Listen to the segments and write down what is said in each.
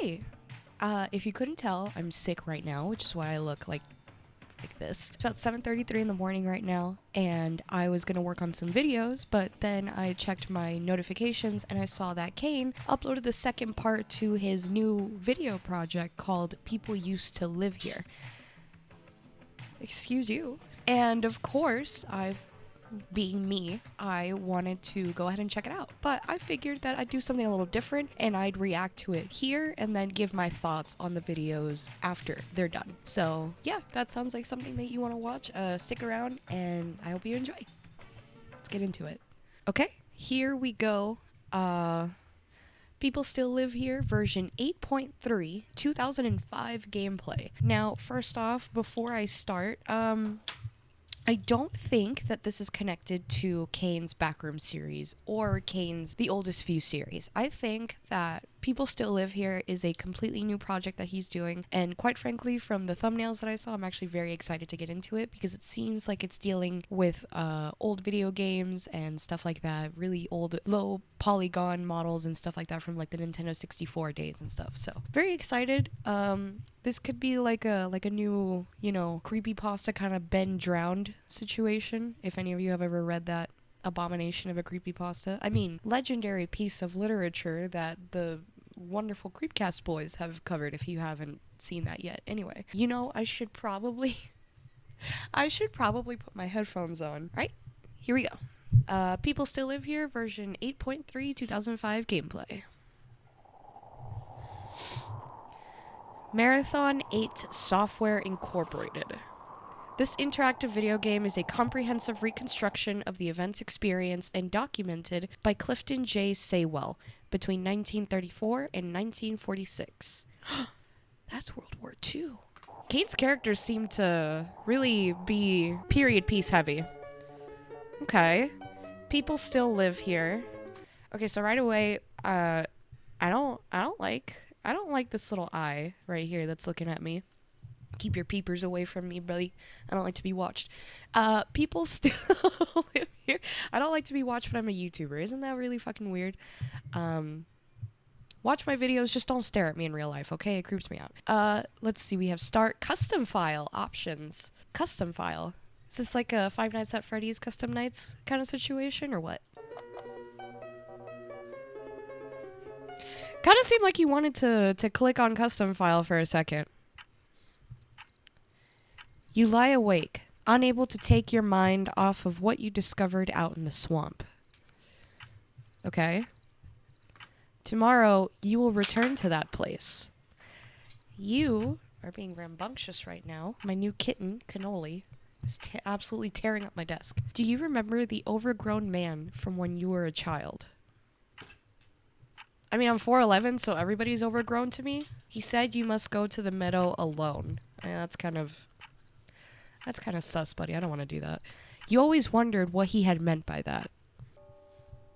Hi. If you couldn't tell, I'm sick right now, which is why I look like this. It's about 7:33 in the morning right now, and I was gonna work on some videos, but then I checked my notifications and I saw that Kane uploaded the second part to his new video project called People Used to Live Here. Excuse you. And of course, being me, I wanted to go ahead and check it out. But I figured that I'd do something a little different and I'd react to it here and then give my thoughts on the videos after they're done. So yeah, that sounds like something that you want to watch. Stick around and I hope you enjoy. Let's get into it. Okay, here we go. People Still Live Here version 8.3 2005 gameplay. Now, first off, before I start, I don't think that this is connected to Kane's Backroom series or Kane's The Oldest Few series. I think that People Still Live Here is a completely new project that he's doing, and quite frankly, from the thumbnails that I saw, I'm actually very excited to get into it because it seems like it's dealing with old video games and stuff like that, really old, low polygon models and stuff like that from like the Nintendo 64 days and stuff. So very excited. This could be like a new, creepypasta kind of Ben Drowned situation, if any of you have ever read that abomination of a creepypasta. I mean, legendary piece of literature that the wonderful Creepcast boys have covered, if you haven't seen that yet. Anyway, I should probably put my headphones on. Right? Here we go. People Still Live Here version 8.3 2005 gameplay. Marathon 8 Software Incorporated. This interactive video game is a comprehensive reconstruction of the events experienced and documented by Clifton J. Saywell between 1934 and 1946. That's World War II. Kane's characters seem to really be period piece heavy. Okay. People still live here. Okay, so right away, I don't like this little eye right here that's looking at me. Keep your peepers away from me, buddy. I don't like to be watched. People still live here. I don't like to be watched, but I'm a YouTuber. Isn't that really fucking weird? Watch my videos, just don't stare at me in real life, okay? It creeps me out. Let's see, we have start custom file options. Custom file. Is this like a Five Nights at Freddy's Custom Nights kind of situation, or what? Kind of seemed like you wanted to click on custom file for a second. You lie awake, unable to take your mind off of what you discovered out in the swamp. Okay. Tomorrow, you will return to that place. You are being rambunctious right now. My new kitten, Cannoli, is absolutely tearing up my desk. Do you remember the overgrown man from when you were a child? I mean, I'm 4'11", so everybody's overgrown to me. He said you must go to the meadow alone. I mean, that's kind of sus, buddy. I don't want to do that. You always wondered what he had meant by that.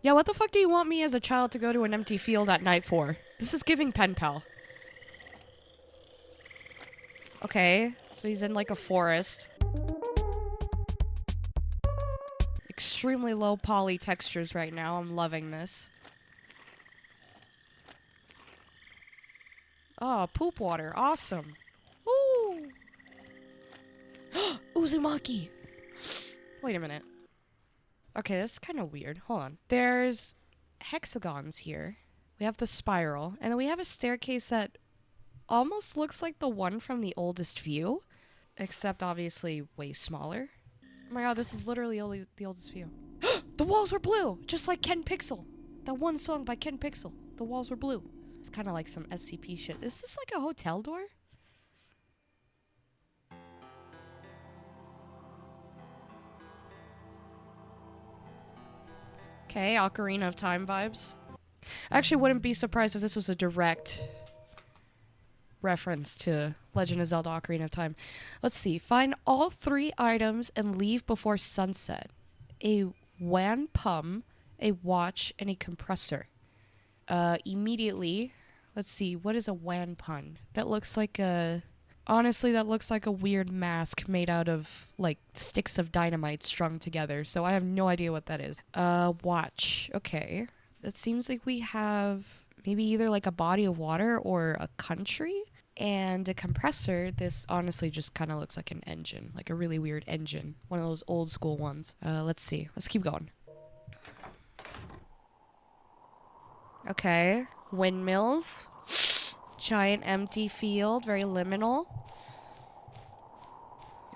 Yeah, what the fuck do you want me as a child to go to an empty field at night for? This is giving pen pal. Okay, so he's in like a forest. Extremely low poly textures right now. I'm loving this. Oh, poop water. Awesome. Ooh. Uzumaki. Wait a minute. Okay, that's kind of weird. Hold on. There's hexagons here. We have the spiral. And then we have a staircase that almost looks like the one from The Oldest View. Except obviously way smaller. Oh my god, this is literally only The Oldest View. The walls were blue! Just like Ken Pixel. That one song by Ken Pixel. The walls were blue. It's kind of like some SCP shit. Is this like a hotel door? Okay, Ocarina of Time vibes. I actually wouldn't be surprised if this was a direct reference to Legend of Zelda Ocarina of Time. Let's see. Find all 3 items and leave before sunset. A wampum, a watch, and a compressor. Immediately, let's see. What is a wampum? That looks like a... Honestly, that looks like a weird mask made out of, like, sticks of dynamite strung together. So I have no idea what that is. Watch. Okay. It seems like we have maybe either like a body of water or a country. And a compressor, this honestly just kind of looks like an engine, like a really weird engine. One of those old school ones. Let's see. Let's keep going. Okay. Windmills. Giant empty field, very liminal.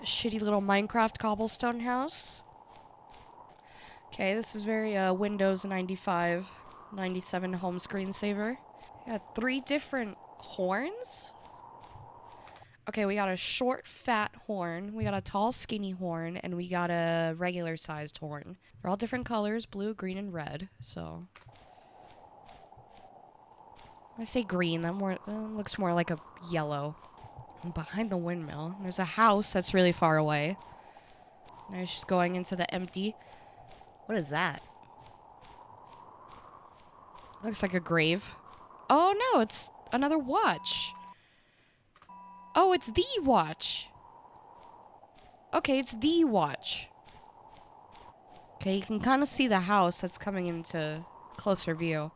A shitty little Minecraft cobblestone house. Okay, this is very Windows 95, 97 home screensaver. Got 3 different horns. Okay, we got a short, fat horn, we got a tall, skinny horn, and we got a regular-sized horn. They're all different colors, blue, green, and red, so... I say green, that looks more like a yellow. And behind the windmill, there's a house that's really far away. And it's just going into the empty... What is that? Looks like a grave. Oh no, it's another watch. Oh, it's the watch. Okay, it's the watch. Okay, you can kind of see the house that's coming into closer view.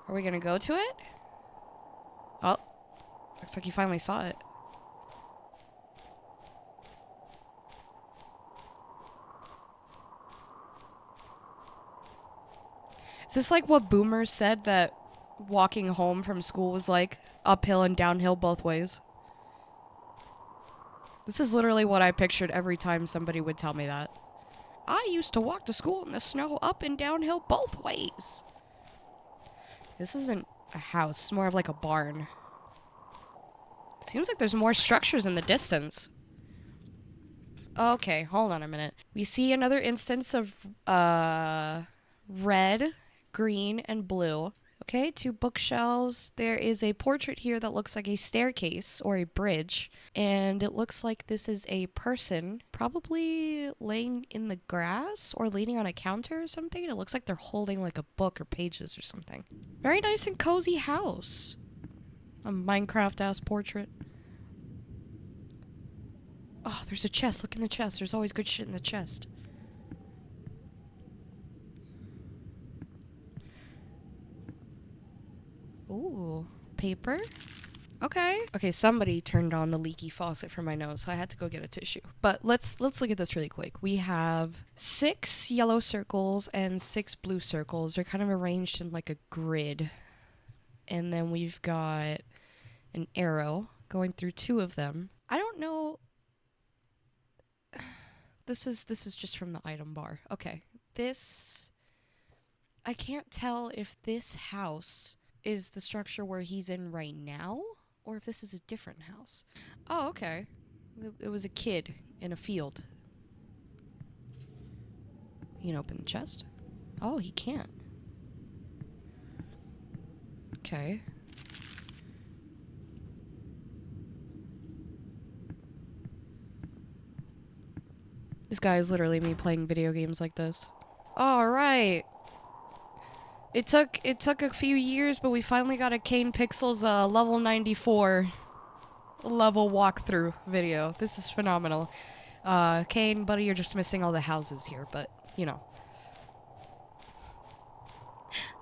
Are we gonna go to it? Oh, looks like you finally saw it. Is this like what boomers said that walking home from school was like? Uphill and downhill both ways. This is literally what I pictured every time somebody would tell me that. I used to walk to school in the snow up and downhill both ways. This isn't a house, it's more of like a barn. Seems like there's more structures in the distance. Okay, hold on a minute. We see another instance of red, green, and blue. Okay, 2 bookshelves. There is a portrait here that looks like a staircase or a bridge. And it looks like this is a person probably laying in the grass or leaning on a counter or something. It looks like they're holding like a book or pages or something. Very nice and cozy house. A Minecraft-ass portrait. Oh, there's a chest. Look in the chest. There's always good shit in the chest. Ooh, paper. Okay. Okay, somebody turned on the leaky faucet for my nose, so I had to go get a tissue. But let's look at this really quick. We have 6 yellow circles and 6 blue circles. They're kind of arranged in like a grid. And then we've got an arrow going through 2 of them. I don't know. This is just from the item bar. Okay. I can't tell if this house is the structure where he's in right now, or if this is a different house. Oh, okay. It was a kid in a field. You can open the chest. Oh, he can't. Okay. This guy is literally me playing video games like this. Alright. It took a few years, but we finally got a Kane Pixels level 94 level walkthrough video. This is phenomenal. Kane, buddy, you're just missing all the houses here, but, you know.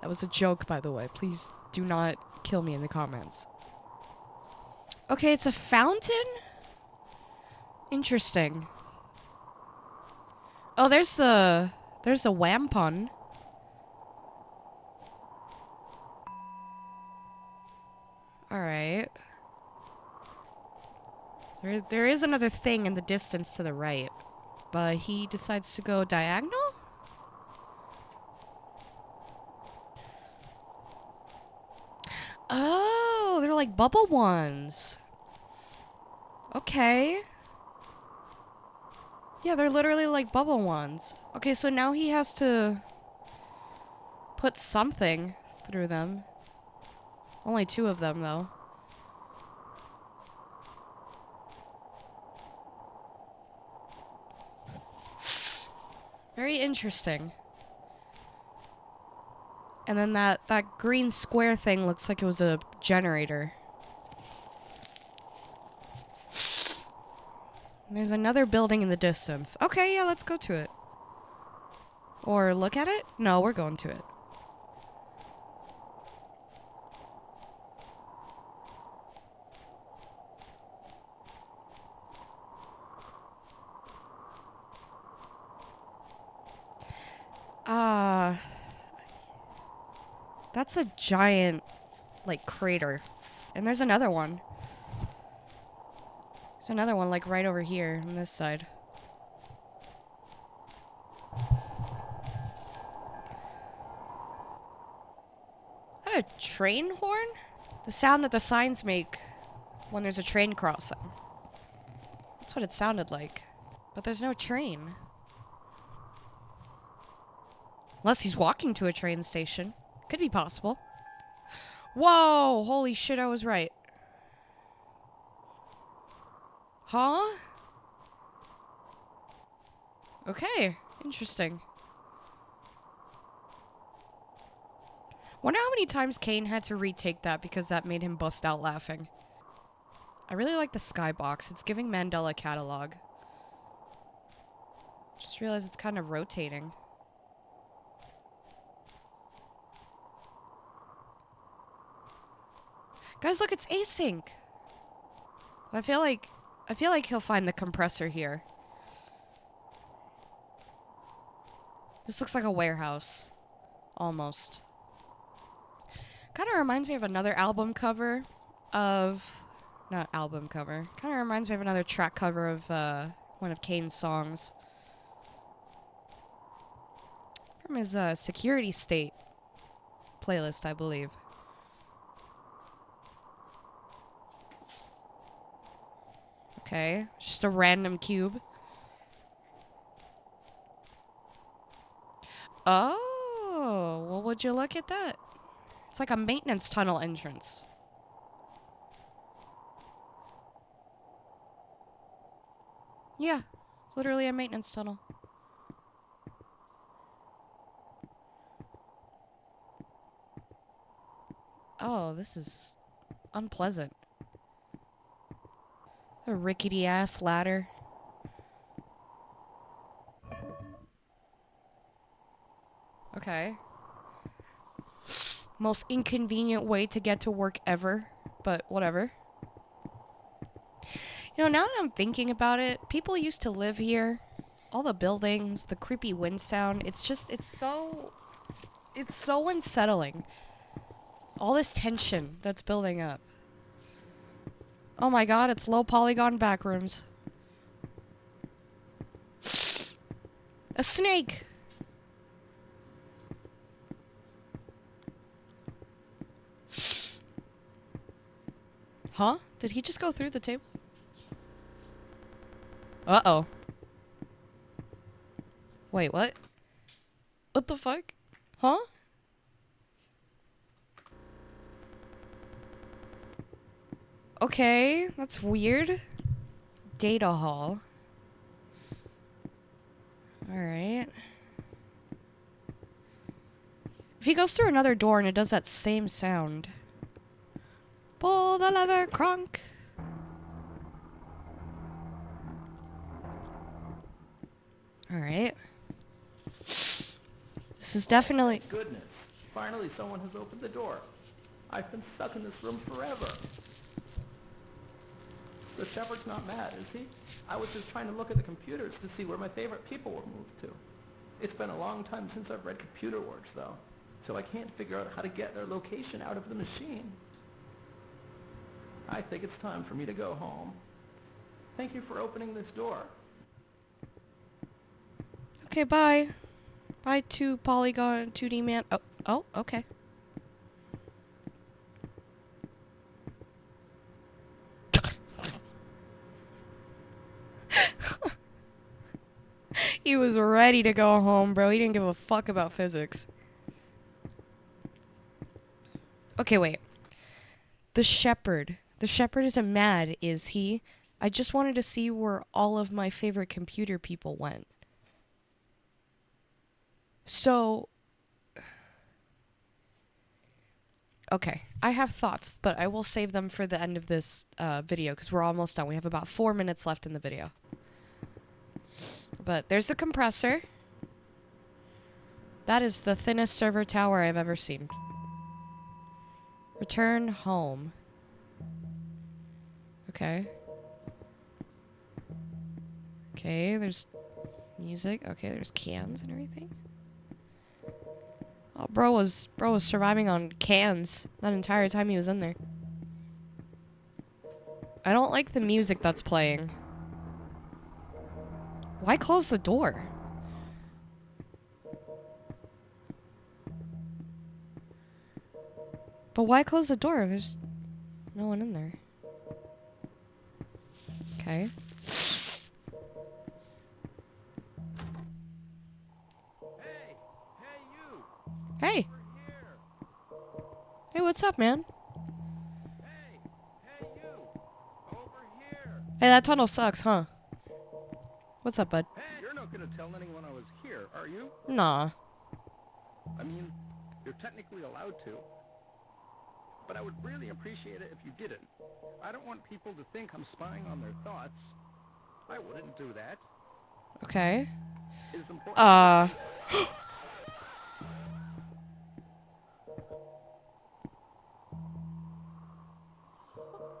That was a joke, by the way. Please do not kill me in the comments. Okay, it's a fountain? Interesting. Oh, there's the wampum. Alright. There is another thing in the distance to the right. But he decides to go diagonal? Oh, they're like bubble ones. Okay. Yeah, they're literally like bubble ones. Okay, so now he has to put something through them. Only 2 of them, though. Very interesting. And then that green square thing looks like it was a generator. There's another building in the distance. Okay, yeah, let's go to it. Or look at it? No, we're going to it. That's a giant, like, crater. And there's another one. There's another one, like, right over here on this side. Is that a train horn? The sound that the signs make when there's a train crossing. That's what it sounded like. But there's no train. Unless he's walking to a train station. Could be possible. Whoa! Holy shit, I was right. Huh? Okay, interesting. Wonder how many times Kane had to retake that because that made him bust out laughing. I really like the skybox. It's giving Mandela catalog. Just realized it's kind of rotating. Guys, look, it's async. I feel like he'll find the compressor here. This looks like a warehouse. Almost. Kind of reminds me of another album cover of... Not album cover. Kind of reminds me of another track cover of one of Kane's songs. From his Security State playlist, I believe. Okay, just a random cube. Oh, well, would you look at that? It's like a maintenance tunnel entrance. Yeah, it's literally a maintenance tunnel. Oh, this is unpleasant. A rickety-ass ladder. Okay. Most inconvenient way to get to work ever, but whatever. You know, now that I'm thinking about it, people used to live here. All the buildings, the creepy wind sound, it's so unsettling. All this tension that's building up. Oh my god, it's low polygon backrooms. A snake! Huh? Did he just go through the table? Uh-oh. Wait, what? What the fuck? Huh? Okay, that's weird. Data hall. Alright. If he goes through another door and it does that same sound. Pull the lever, Kronk. Alright. This is definitely... Thank goodness. Finally someone has opened the door. I've been stuck in this room forever. The shepherd's not mad, is he? I was just trying to look at the computers to see where my favorite people were moved to. It's been a long time since I've read computer works, though, so I can't figure out how to get their location out of the machine. I think it's time for me to go home. Thank you for opening this door. Okay, bye. Bye, 2 polygon 2D man. Oh, okay. He was ready to go home, bro. He didn't give a fuck about physics. Okay, wait. The shepherd. The shepherd isn't mad, is he? I just wanted to see where all of my favorite computer people went. So... Okay, I have thoughts, but I will save them for the end of this video, because we're almost done. We have about 4 minutes left in the video. But there's the compressor. That is the thinnest server tower I've ever seen. Return home. Okay. Okay, there's music. Okay, there's cans and everything. Oh, bro was surviving on cans that entire time he was in there. I don't like the music that's playing. Why close the door? But why close the door? There's no one in there. Okay. Hey, you! Hey. Over here! Hey, what's up, man? Hey, you! Over here! Hey, that tunnel sucks, huh? What's up, bud? Hey, you're not gonna tell anyone I was here, are you? Nah. I mean, you're technically allowed to. But I would really appreciate it if you didn't. I don't want people to think I'm spying on their thoughts. I wouldn't do that. Okay. It's important. Uh.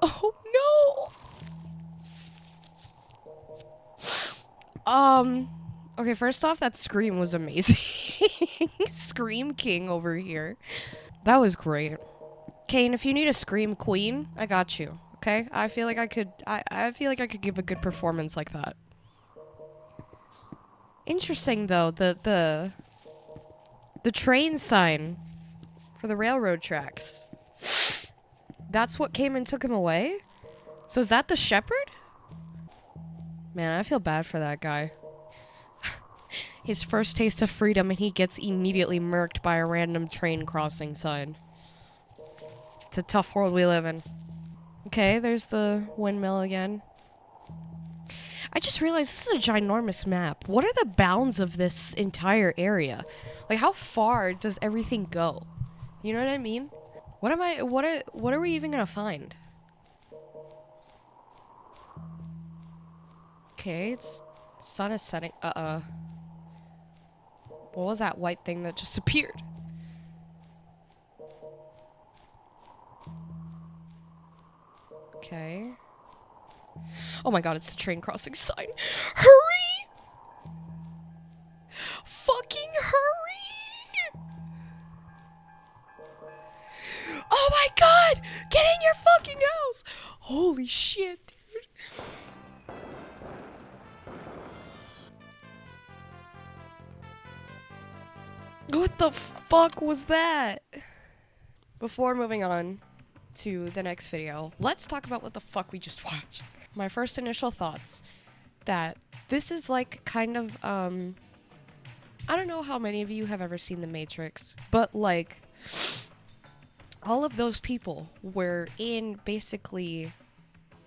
Oh no. Okay, first off, that scream was amazing. Scream King over here. That was great. Kane, if you need a scream queen, I got you. Okay? I feel like I feel like I could give a good performance like that. Interesting though, the train sign for the railroad tracks. That's what came and took him away? So is that the shepherd? Man, I feel bad for that guy. His first taste of freedom and he gets immediately murked by a random train crossing sign. It's a tough world we live in. Okay, there's the windmill again. I just realized this is a ginormous map. What are the bounds of this entire area? Like, how far does everything go? You know what I mean? What are we even gonna find? Okay, it's sun is setting. What was that white thing that just appeared? Okay. Oh my god, it's the train crossing sign. Hurry! Fucking hurry! Oh my god! Get in your fucking house! Holy shit, dude. What the fuck was that? Before moving on to the next video, let's talk about what the fuck we just watched. My first initial thoughts that this is like kind of I don't know how many of you have ever seen The Matrix, but like all of those people were in basically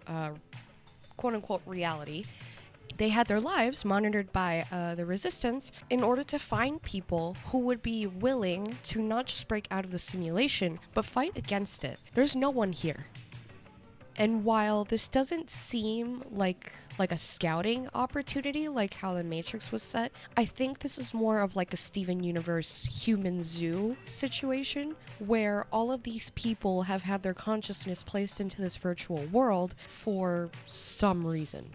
quote unquote reality. They had their lives monitored by the resistance in order to find people who would be willing to not just break out of the simulation, but fight against it. There's no one here. And while this doesn't seem like a scouting opportunity, like how the Matrix was set, I think this is more of like a Steven Universe human zoo situation, where all of these people have had their consciousness placed into this virtual world for some reason.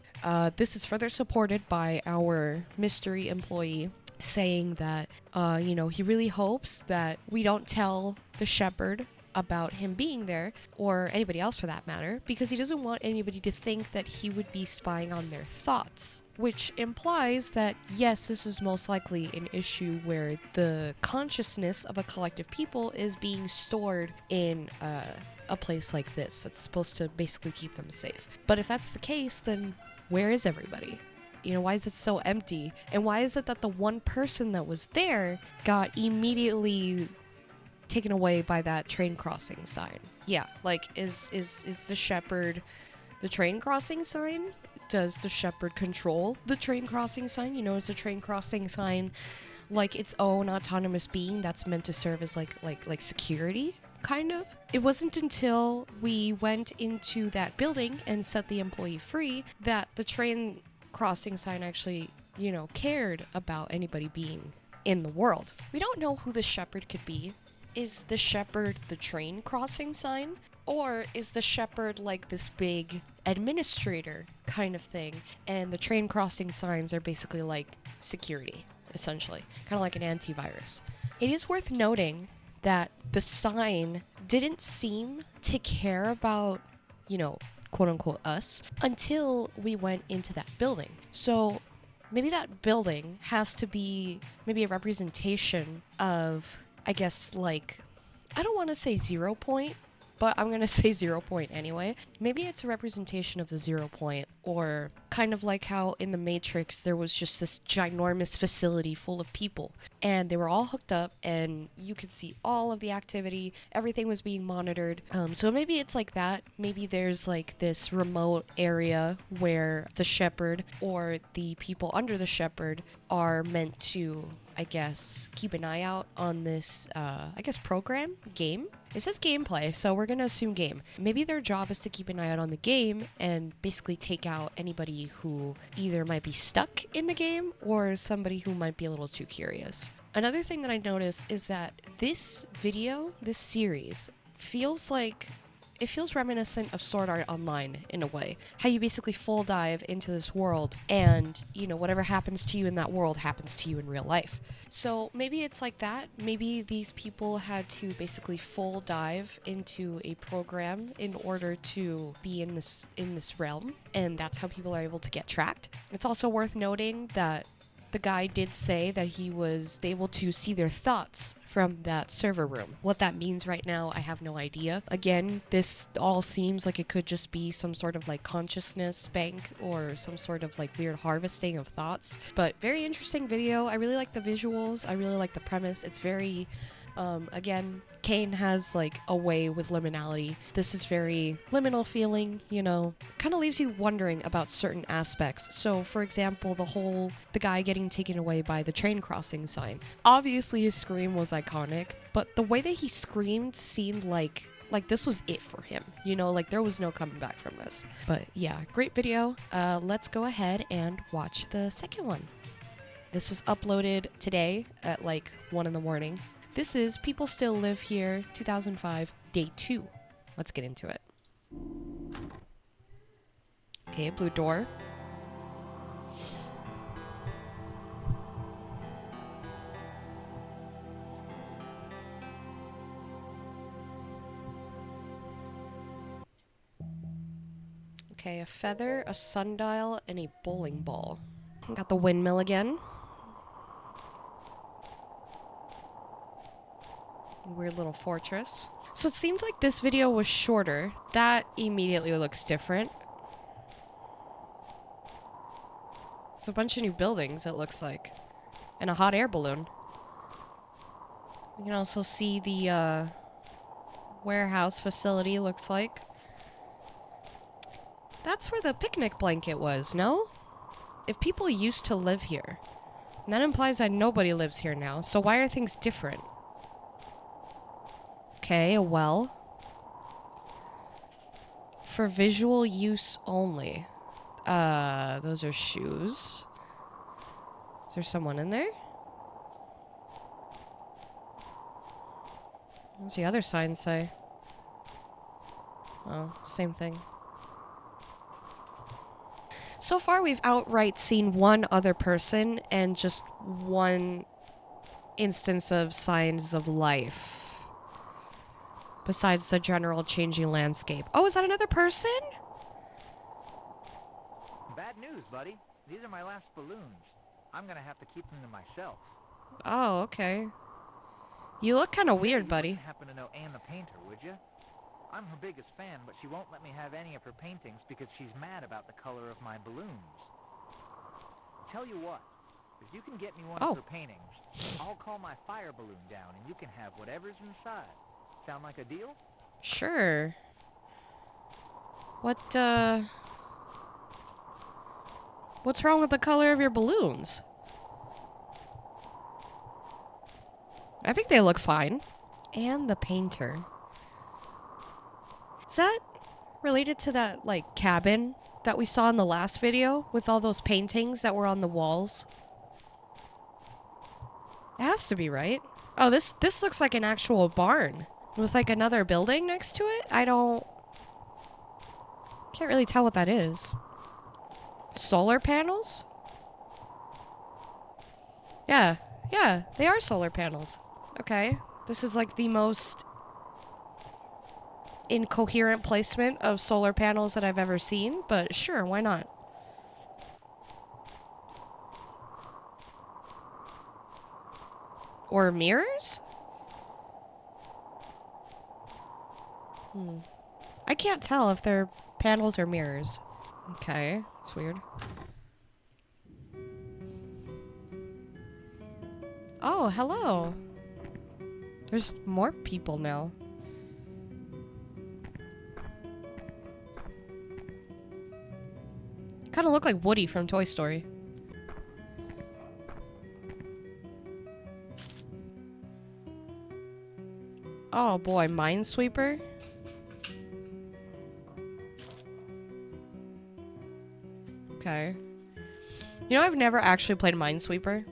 This is further supported by our mystery employee saying that, he really hopes that we don't tell the shepherd about him being there, or anybody else for that matter, because he doesn't want anybody to think that he would be spying on their thoughts. Which implies that, yes, this is most likely an issue where the consciousness of a collective people is being stored in a place like this that's supposed to basically keep them safe. But if that's the case, then where is everybody? Why is it so empty? And why is it that the one person that was there got immediately taken away by that train crossing sign? Yeah, like, is the shepherd the train crossing sign? Does the shepherd control the train crossing sign? Is the train crossing sign like its own autonomous being that's meant to serve as like security? Kind of. It wasn't until we went into that building and set the employee free that the train crossing sign actually, cared about anybody being in the world. We don't know who the shepherd could be. Is the shepherd the train crossing sign? Or is the shepherd like this big administrator kind of thing? And the train crossing signs are basically like security, essentially. Kind of like an antivirus. It is worth noting that the sign didn't seem to care about, you know, quote unquote us until we went into that building. So maybe that building has to be maybe a representation of, I guess, like, I don't want to say 0 point, but I'm going to say 0 point anyway. Maybe it's a representation of the 0 point, or kind of like how in the Matrix there was just this ginormous facility full of people and they were all hooked up and you could see all of the activity. Everything was being monitored. So maybe it's like that. Maybe there's like this remote area where the shepherd or the people under the shepherd are meant to, I guess, keep an eye out on this, game. It says gameplay, so we're going to assume game. Maybe their job is to keep an eye out on the game and basically take out anybody who either might be stuck in the game or somebody who might be a little too curious. Another thing that I noticed is that this video, this series, feels reminiscent of Sword Art Online in a way. How you basically full dive into this world and, you know, whatever happens to you in that world happens to you in real life. So maybe it's like that. Maybe these people had to basically full dive into a program in order to be in this realm, and that's how people are able to get tracked. It's also worth noting that the guy did say that he was able to see their thoughts from that server room. What that means right now, I have no idea. Again, this all seems like it could just be some sort of like consciousness bank or some sort of like weird harvesting of thoughts. But very interesting video. I really like the visuals. I really like the premise. It's very... again, Kane has like a way with liminality. This is very liminal feeling, you know, kind of leaves you wondering about certain aspects. So, for example, the guy getting taken away by the train crossing sign. Obviously, his scream was iconic, but the way that he screamed seemed like this was it for him, you know, like there was no coming back from this. But yeah, great video. Let's go ahead and watch the second one. This was uploaded today at like 1 in the morning. This is People Still Live Here, 2005, Day 2. Let's get into it. Okay, blue door. Okay, a feather, a sundial, and a bowling ball. Got the windmill again. Weird little fortress. So it seemed like this video was shorter. That immediately looks different. It's a bunch of new buildings, it looks like. And a hot air balloon. We can also see the warehouse facility, looks like. That's where the picnic blanket was, no? If people used to live here, that implies that nobody lives here now. So why are things different? Okay, a well. For visual use only. Those are shoes. Is there someone in there? What's the other sign say? Oh, same thing. So far, we've outright seen one other person and just one instance of signs of life. Besides the general changing landscape. Oh, is that another person? Bad news, buddy. These are my last balloons. I'm gonna have to keep them to myself. Oh, okay. You look kind of weird, buddy. You wouldn't happen to know Anne the painter, would you? I'm her biggest fan, but she won't let me have any of her paintings because she's mad about the color of my balloons. Tell you what, if you can get me one of her paintings, I'll call my fire balloon down and you can have whatever's inside. Sound like a deal? Sure. What's wrong with the color of your balloons? I think they look fine. And the painter. Is that related to that, like, cabin that we saw in the last video with all those paintings that were on the walls? It has to be, right? Oh, this looks like an actual barn. With, like, another building next to it? Can't really tell what that is. Solar panels? Yeah, they are solar panels. Okay. This is like the most incoherent placement of solar panels that I've ever seen, but sure, why not? Or mirrors? I can't tell if they're panels or mirrors. Okay, that's weird. Oh, hello. There's more people now. Kind of look like Woody from Toy Story. Oh boy, Minesweeper? Okay. You know, I've never actually played Minesweeper.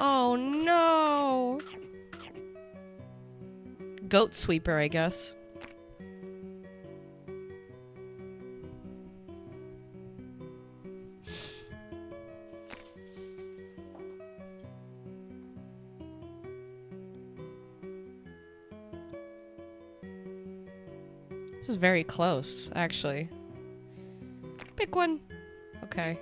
Oh no! Goat Sweeper, I guess. This is very close, actually. Pick one. Okay.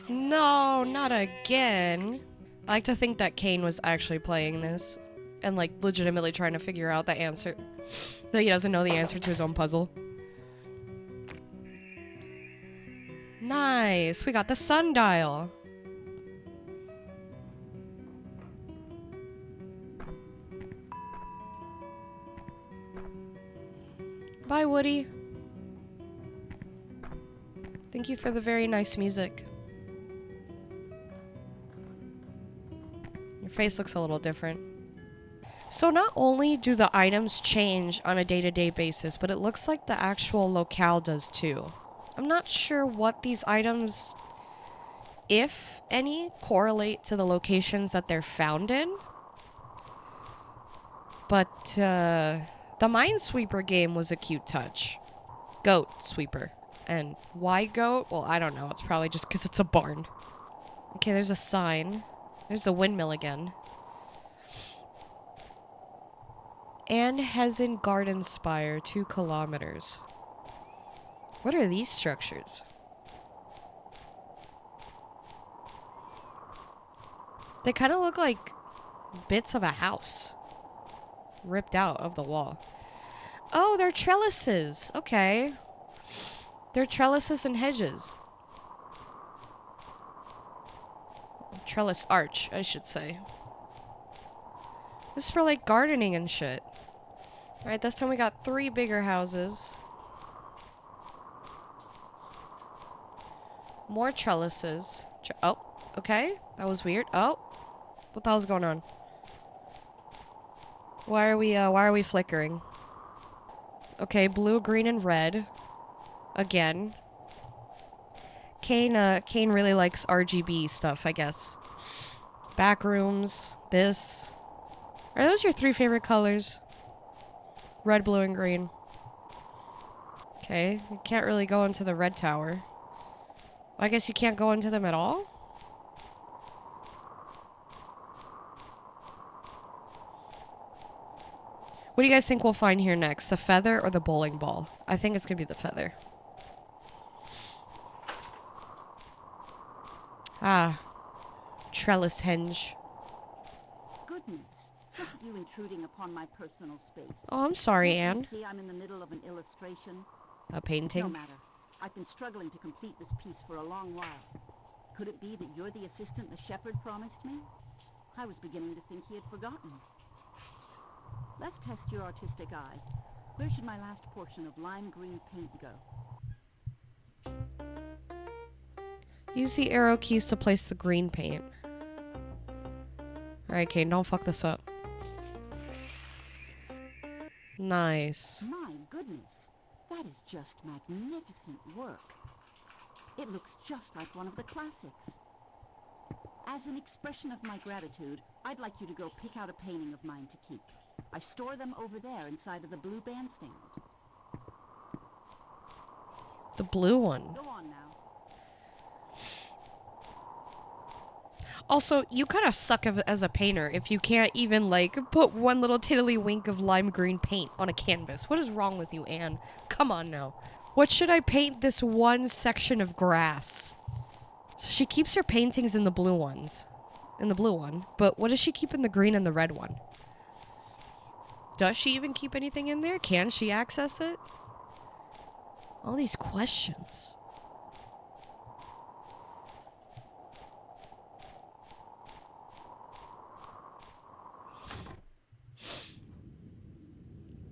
No, not again. I like to think that Kane was actually playing this and like legitimately trying to figure out the answer. That he doesn't know the answer to his own puzzle. Nice. We got the sundial. Bye, Woody. Thank you for the very nice music. Your face looks a little different. So not only do the items change on a day-to-day basis, but it looks like the actual locale does too. I'm not sure what these items, if any, correlate to the locations that they're found in. But the Minesweeper game was a cute touch. Goat Sweeper. And why goat? Well, I don't know. It's probably just because it's a barn. Okay, there's a sign. There's a windmill again. Anne Hezen Garden Spire, 2 kilometers. What are these structures? They kind of look like bits of a house. Ripped out of the wall. Oh, they're trellises. Okay. They're trellises and hedges. Trellis arch, I should say. This is for like gardening and shit. Alright, this time we got 3 bigger houses. More trellises. Oh, okay. That was weird. Oh. What the hell's going on? Why are we flickering? Okay, blue, green, and red. Again. Kane really likes RGB stuff, I guess. Back rooms. This. Are those your 3 favorite colors? Red, blue, and green. Okay, you can't really go into the red tower. I guess you can't go into them at all? What do you guys think we'll find here next? The feather or the bowling ball? I think it's gonna be the feather. Ah. Trellis henge. Goodness, look at you intruding upon my personal space. Oh, I'm sorry, Can't you Anne. see I'm in the middle of an illustration? A No painting? matter. I've been struggling to complete this piece for a long while. Could it be that you're the assistant the shepherd promised me? I was beginning to think he had forgotten. Let's test your artistic eye. Where should my last portion of lime green paint go? Use the arrow keys to place the green paint. Alright, Kane, don't fuck this up. Nice. My goodness, that is just magnificent work. It looks just like one of the classics. As an expression of my gratitude, I'd like you to go pick out a painting of mine to keep. I store them over there inside of the blue bandstand. The blue one. Go on now. Also, you kind of suck as a painter if you can't even, like, put one little tiddlywink of lime green paint on a canvas. What is wrong with you, Anne? Come on now. What should I paint this one section of grass? So she keeps her paintings in the blue ones. In the blue one. But what does she keep in the green and the red one? Does she even keep anything in there? Can she access it? All these questions.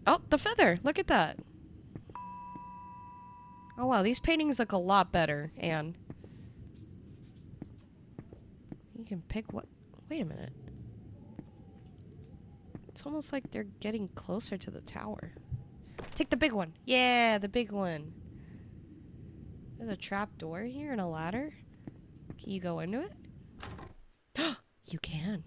Oh, the feather. Look at that. Oh, wow. These paintings look a lot better, Anne. You can pick what... Wait a minute. It's almost like they're getting closer to the tower. Take the big one. Yeah, the big one. There's a trap door here and a ladder. Can you go into it? You can.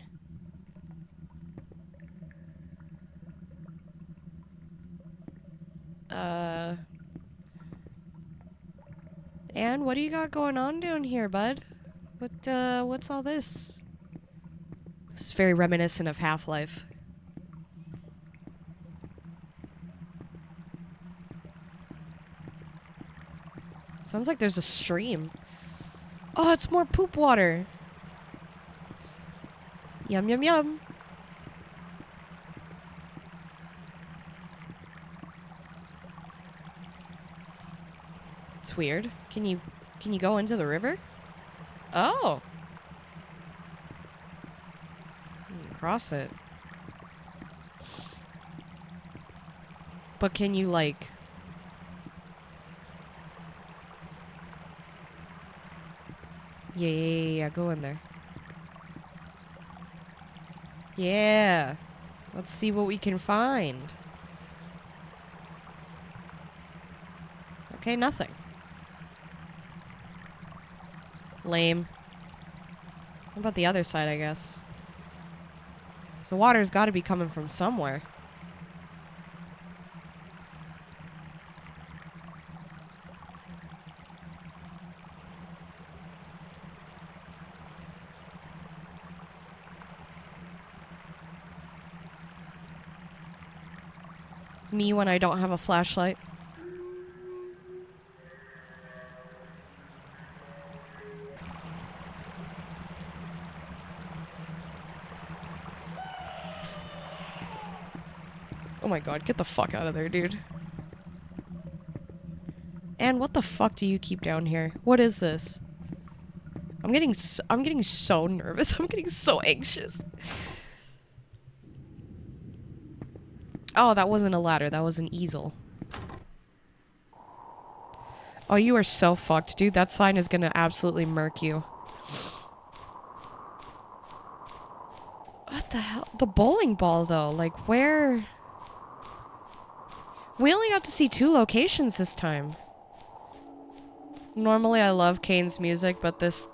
Anne, what do you got going on down here, bud? What's all this? This is very reminiscent of Half-Life. Sounds like there's a stream. Oh, it's more poop water. Yum, yum, yum. It's weird. Can you go into the river? Oh. You can cross it. But can you, like... Yeah, go in there. Yeah. Let's see what we can find. Okay, nothing. Lame. What about the other side, I guess? So water's got to be coming from somewhere. Me when I don't have a flashlight. Oh my god, get the fuck out of there, dude. And what the fuck do you keep down here? What is this? I'm getting so nervous. I'm getting so anxious. Oh, that wasn't a ladder. That was an easel. Oh, you are so fucked, dude. That sign is gonna absolutely murk you. What the hell? The bowling ball, though. Like, where... We only got to see 2 locations this time. Normally, I love Kane's music, but this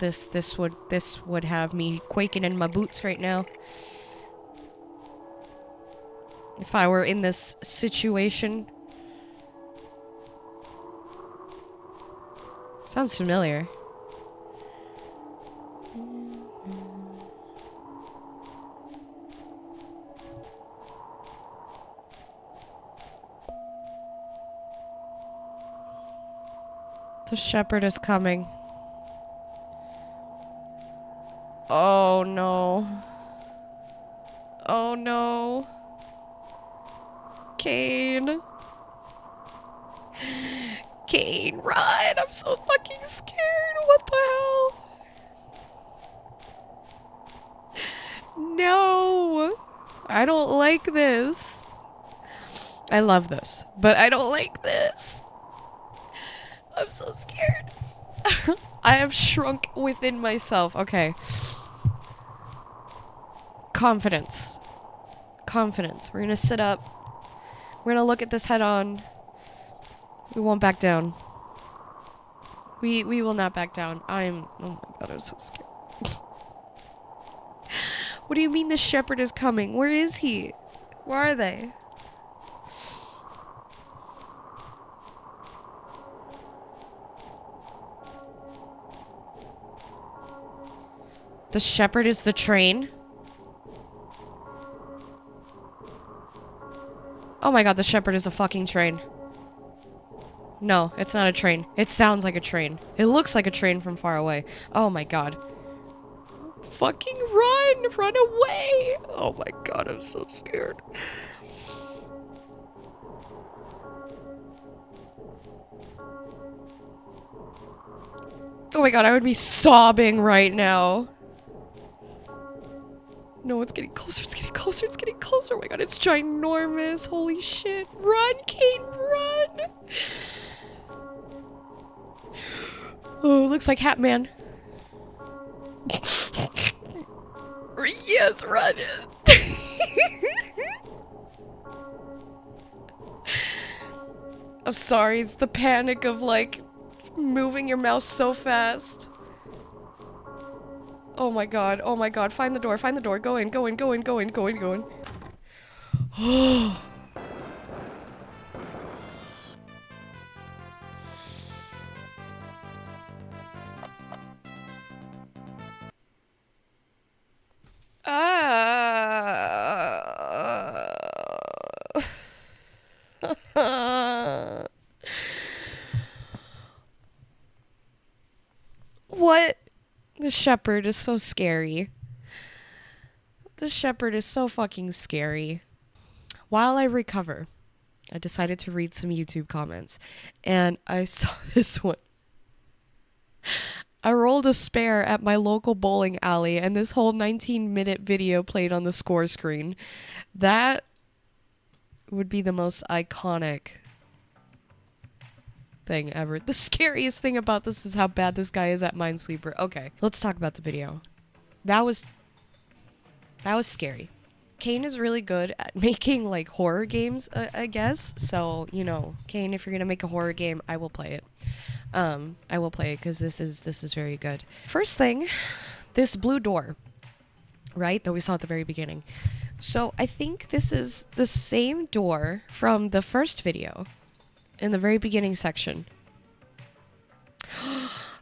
would have me quaking in my boots right now. If I were in this situation. Sounds familiar. The shepherd is coming. Oh no. Oh no. Kane. Kane, run! I'm so fucking scared. What the hell? No. I don't like this. I love this, but I don't like this. I'm so scared. I have shrunk within myself. Okay. Confidence. Confidence. We're gonna sit up. We're gonna look at this head on. We won't back down. We will not back down. Oh my god, I'm so scared. What do you mean the shepherd is coming? Where is he? Where are they? The shepherd is the train? Oh my god, the shepherd is a fucking train. No, it's not a train. It sounds like a train. It looks like a train from far away. Oh my god. Fucking run! Run away! Oh my god, I'm so scared. Oh my god, I would be sobbing right now. No, it's getting closer, it's getting closer, it's getting closer. Oh my god, it's ginormous. Holy shit. Run, Kate, run! Oh, looks like Hat Man. Yes, run. I'm sorry, it's the panic of like moving your mouse so fast. Oh my god, oh my god, find the door, go in, go in, go in, go in, go in, go in. Oh. What? The shepherd is so scary. The shepherd is so fucking scary. While I recover, I decided to read some YouTube comments, and I saw this one. I rolled a spare at my local bowling alley, and this whole 19-minute video played on the score screen. That would be the most iconic thing ever. The scariest thing about this is how bad this guy is at Minesweeper. Okay, let's talk about the video. That was scary. Kane is really good at making like horror games, I guess. So, you know, Kane, if you're gonna make a horror game, I will play it. I will play it because this is very good. First thing, this blue door, right, that we saw at the very beginning. So I think this is the same door from the first video in the very beginning section.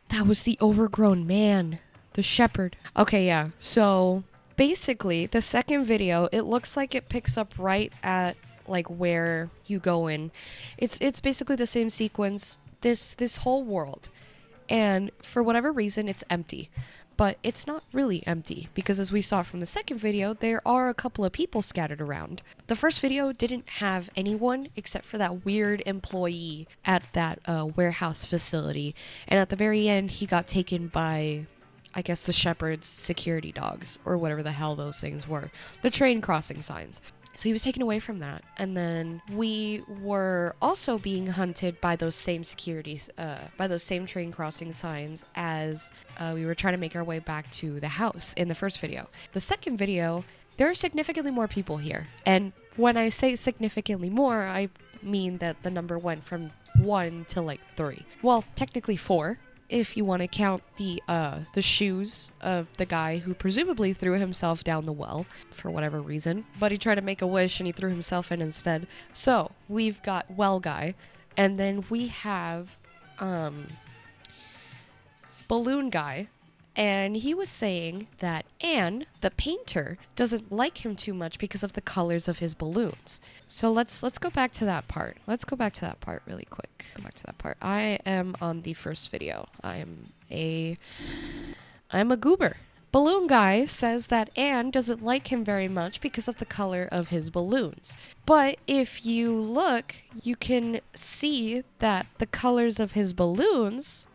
That was the overgrown man, the shepherd. Okay, yeah. So basically, the second video, it looks like it picks up right at like where you go in. It's basically the same sequence, this whole world. And for whatever reason, it's empty. But it's not really empty, because as we saw from the second video, there are a couple of people scattered around. The first video didn't have anyone except for that weird employee at that warehouse facility. And at the very end, he got taken by, I guess, the shepherd's security dogs, or whatever the hell those things were. The train crossing signs. So he was taken away from that. And then we were also being hunted by those same securities, by those same train crossing signs as we were trying to make our way back to the house in the first video. The second video, there are significantly more people here. And when I say significantly more, I mean that the number went from 1 to like 3. Well, technically 4. If you want to count the shoes of the guy who presumably threw himself down the well for whatever reason. But he tried to make a wish and he threw himself in instead. So we've got well guy, and then we have balloon guy. And he was saying that Anne, the painter, doesn't like him too much because of the colors of his balloons. So let's go back to that part. Let's go back to that part really quick. Go back to that part. I am on the first video. I'm a goober. Balloon guy says that Anne doesn't like him very much because of the color of his balloons. But if you look, you can see that the colors of his balloons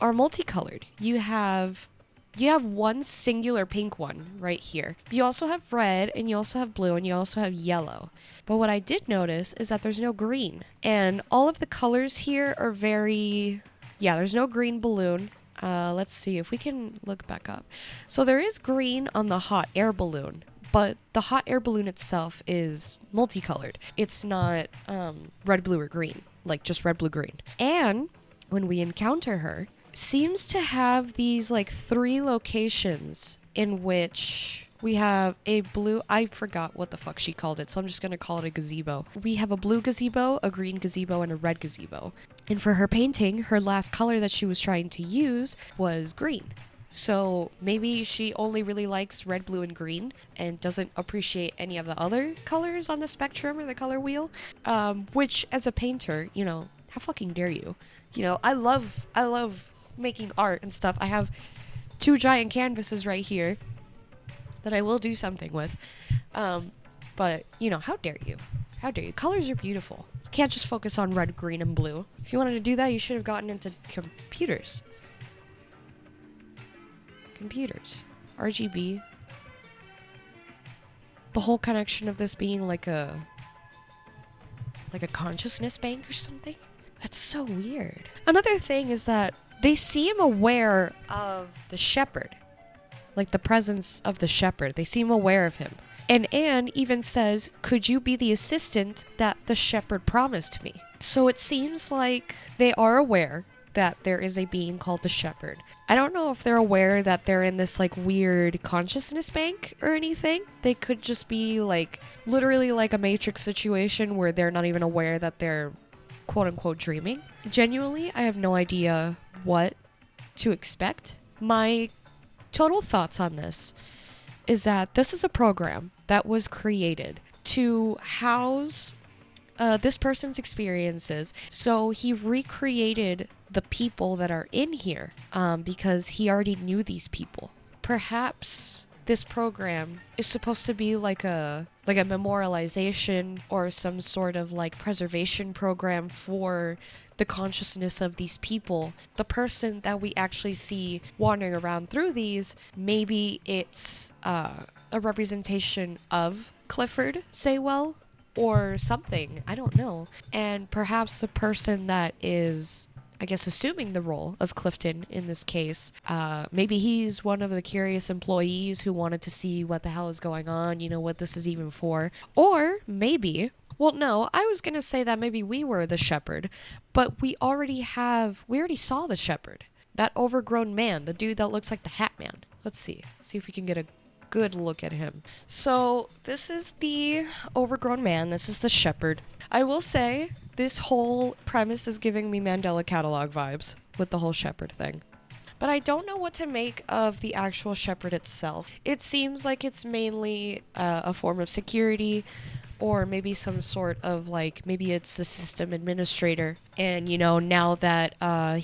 are multicolored. You have one singular pink one right here. You also have red, and you also have blue, and you also have yellow. But what I did notice is that there's no green. And all of the colors here are very... Yeah, there's no green balloon. Let's see if we can look back up. So there is green on the hot air balloon, but the hot air balloon itself is multicolored. It's not red, blue, or green, like just red, blue, green. And when we encounter her, seems to have these like 3 locations in which we have a blue, I forgot what the fuck she called it, so I'm just going to call it a gazebo. We have a blue gazebo, a green gazebo, and a red gazebo. And for her painting, her last color that she was trying to use was green. So maybe she only really likes red, blue, and green and doesn't appreciate any of the other colors on the spectrum or the color wheel. Which, as a painter, you know, how fucking dare you? You know, I love making art and stuff. I have 2 giant canvases right here that I will do something with. But, you know, how dare you? How dare you? Colors are beautiful. You can't just focus on red, green, and blue. If you wanted to do that, you should have gotten into computers. Computers. RGB. The whole connection of this being like a consciousness bank or something. That's so weird. Another thing is that they seem aware of the shepherd. Like the presence of the shepherd. They seem aware of him. And Anne even says, could you be the assistant that the shepherd promised me? So it seems like they are aware that there is a being called the shepherd. I don't know if they're aware that they're in this like weird consciousness bank or anything. They could just be like literally like a Matrix situation where they're not even aware that they're quote unquote dreaming. Genuinely, I have no idea what to expect. My total thoughts on this is that this is a program that was created to house this person's experiences. So he recreated the people that are in here because he already knew these people. Perhaps this program is supposed to be like a memorialization or some sort of like preservation program for the consciousness of these people. The person that we actually see wandering around through these, maybe it's a representation of Clifford Saywell or something. I don't know. And perhaps the person that is, I guess, assuming the role of Clifton in this case, maybe he's one of the curious employees who wanted to see what the hell is going on, you know, what this is even for. Or maybe, well, no, I was going to say that maybe we were the shepherd, but we already saw the shepherd. That overgrown man, the dude that looks like the Hat Man. Let's see if we can get a good look at him. So this is the overgrown man. This is the shepherd. I will say this whole premise is giving me Mandela Catalog vibes with the whole shepherd thing. But I don't know what to make of the actual shepherd itself. It seems like it's mainly a form of security, or maybe some sort of like, maybe it's the system administrator. And, you know, now that now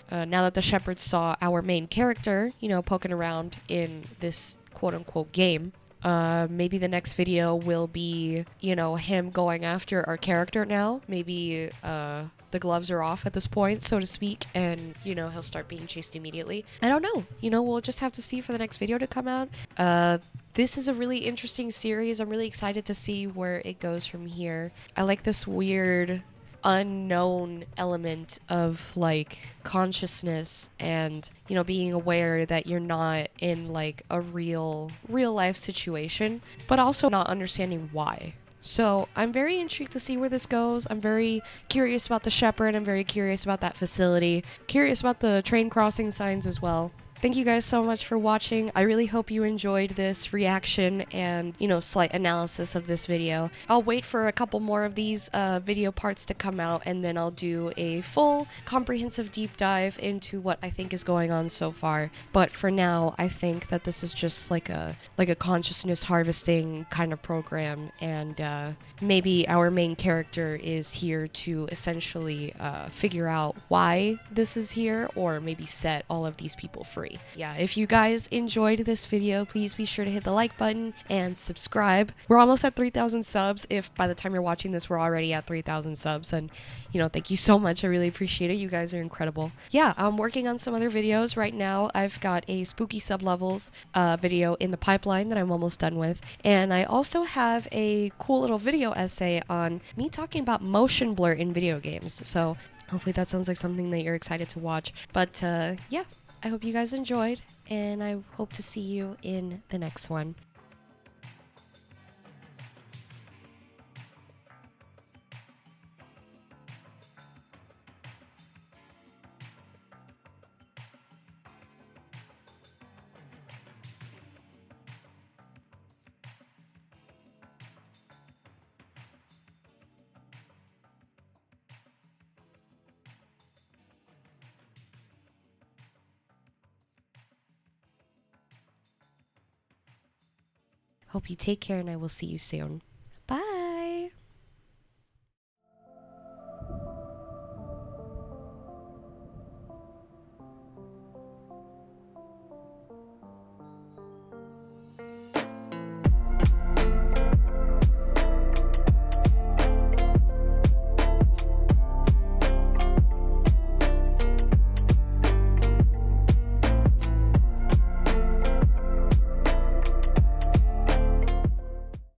that the shepherd saw our main character, you know, poking around in this quote unquote game, maybe the next video will be, you know, him going after our character now. Maybe, the gloves are off at this point, so to speak, and, you know, he'll start being chased immediately. I don't know. You know, we'll just have to see for the next video to come out. This is a really interesting series. I'm really excited to see where it goes from here. I like this weird unknown element of like consciousness and, you know, being aware that you're not in like a real life situation, but also not understanding why. So I'm very intrigued to see where this goes. I'm very curious about the shepherd. I'm very curious about that facility. Curious about the train crossing signs as well. Thank you guys so much for watching. I really hope you enjoyed this reaction and, you know, slight analysis of this video. I'll wait for a couple more of these video parts to come out, and then I'll do a full comprehensive deep dive into what I think is going on so far. But for now, I think that this is just like a consciousness harvesting kind of program, and maybe our main character is here to essentially figure out why this is here, or maybe set all of these people free. Yeah, if you guys enjoyed this video, please be sure to hit the like button and subscribe. We're almost at 3,000 subs. If by the time you're watching this, we're already at 3,000 subs, and, you know, thank you so much. I really appreciate it. You guys are incredible. Yeah, I'm working on some other videos right now. I've got a spooky sublevels video in the pipeline that I'm almost done with, and I also have a cool little video essay on me talking about motion blur in video games. So hopefully that sounds like something that you're excited to watch. But yeah, I hope you guys enjoyed, and I hope to see you in the next one. Hope you take care, and I will see you soon.